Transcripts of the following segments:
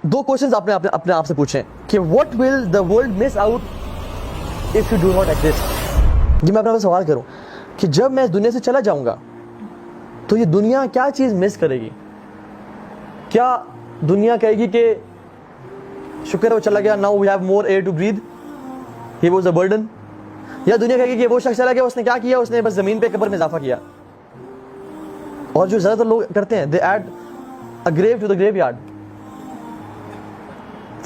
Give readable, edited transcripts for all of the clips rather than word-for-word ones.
दो क्वेश्चंस आपने अपने आप से पूछे कि what will the world miss out if you do not exist. ये मैं अपने आप से सवाल करूं कि जब मैं इस दुनिया से चला जाऊंगा तो ये दुनिया क्या चीज मिस करेगी। क्या दुनिया कहेगी कि शुक्र है वो चला गया, now we have more air to breathe, he was a burden. या दुनिया कहेगी कि वो शख्स चला गया, उसने क्या किया, उसने बस जमीन पे कब्र में इजाफा किया। और जो ज्यादातर लोग करते हैं, they add a grave to the graveyard.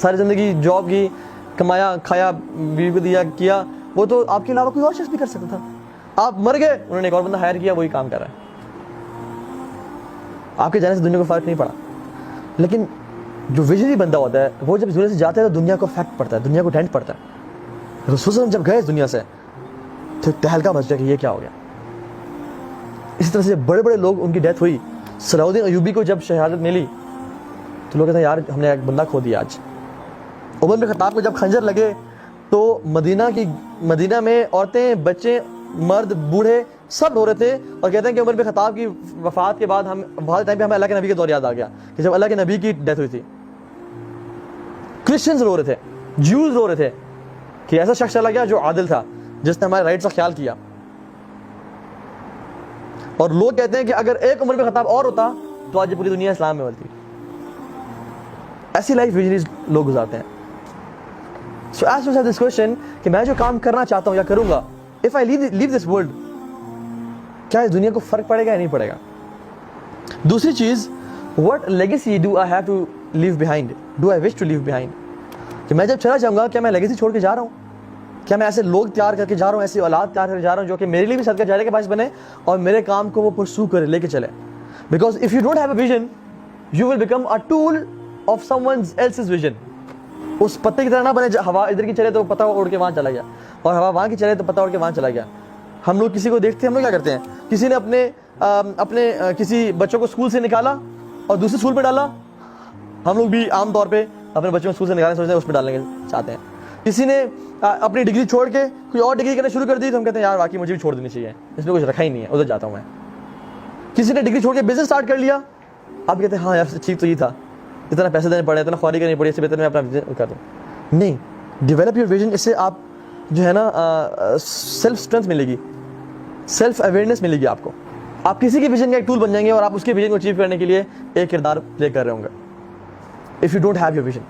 सारी जिंदगी जॉब की, कमाया खाया, बीवी को दिया किया, वो तो आपके अलावा कोई और शख्स भी कर सकता था। आप मर गए, उन्होंने एक और बंदा हायर किया, वही काम कर रहा है। आपके जाने से दुनिया को फर्क नहीं पड़ा। लेकिन जो विजनरी बंदा होता है, वो जब दुनिया से जाता है तो दुनिया को इफेक्ट पड़ता है, दुनिया को डेंट पड़ता है। रसूल जब गए इस दुनिया से तो तहलका मच गया कि ये क्या हो गया। इसी तरह से बड़े बड़े लोग, उनकी डेथ हुई। सलाउद्दीन अयूबी को जब शहादत मिली तो लोग कहते हैं यार हमने एक बंदा खो दिया आज। उमर बिन खत्ताब को जब खंजर लगे तो मदीना में औरतें, बच्चे, मर्द, बूढ़े सब रो रहे थे और कहते हैं कि उमर बिन खत्ताब की वफात के बाद हम बहुत टाइम पे हमें अल्लाह के नबी के दौर याद आ गया कि जब अल्लाह के नबी की डेथ हुई थी। क्रिश्चियंस रो रहे थे, ज्यूज रो रहे थे कि ऐसा शख्स चला गया जो आदिल था, जिसने हमारे राइट्स का ख्याल किया। और लोग कहते हैं कि अगर एक उमर बिन खत्ताब और होता तो आज पूरी दुनिया इस्लाम में होती। ऐसी लाइफ विजनरीज लोग गुजारते हैं। सो आस्क योरसेल्फ दिस क्वेश्चन कि मैं जो काम करना चाहता हूं या करूंगा, if I leave this world, क्या इस दुनिया को फर्क पड़ेगा या नहीं पड़ेगा। दूसरी चीज, what legacy do I have to leave behind, do I wish to leave behind. कि मैं जब चला जाऊंगा, क्या मैं लेगेसी छोड़ के जा रहा हूं, क्या मैं ऐसे लोग तैयार करके जा रहा हूं, ऐसी औलाद तैयार करके जा रहा हूं जो कि मेरे लिए भी सदका जारिया के बायस बने और मेरे काम को वो परसू करे, लेके चले। Because if you don't have a vision, you will become a tool of someone else's vision. उस पत्ते की तरह ना बने, हवा इधर की चले तो पत्ता उड़ के वहां चला गया, और हवा वहां की चले तो पत्ता उड़ के वहां चला गया। हम लोग किसी को देखते हैं, हम लोग क्या करते हैं, किसी ने अपने किसी बच्चों को स्कूल से निकाला और दूसरे स्कूल में डाला। हम लोग भी आमतौर पे अपने बच्चों को स्कूल से निकालने सोचते हैं, उसमें डालने चाहते हैं। किसी ने अपनी डिग्री छोड़ के कोई और डिग्री करना शुरू कर दी तो हम कहते हैं यार वाकई मुझे भी छोड़ देनी चाहिए, इसमें कुछ रखा ही नहीं है, उधर जाता हूँ मैं। किसी ने डिग्री छोड़ के बिजनेस स्टार्ट कर लिया, आप कहते हैं हाँ यार ठीक तो ये था, इतना पैसे देने पड़े, इतना ख्वारी करनी पड़ी, इससे बेहतर मैं अपना बिजनेस कर दूँ। नहीं, डेवलप योर विजन। इससे आप जो है ना सेल्फ स्ट्रेंथ मिलेगी, सेल्फ अवेयरनेस मिलेगी आपको। आप किसी के विजन का एक टूल बन जाएंगे और आप उसके विजन को अचीव करने के लिए एक किरदार प्ले कर रहे होंगे। If you don't have your vision,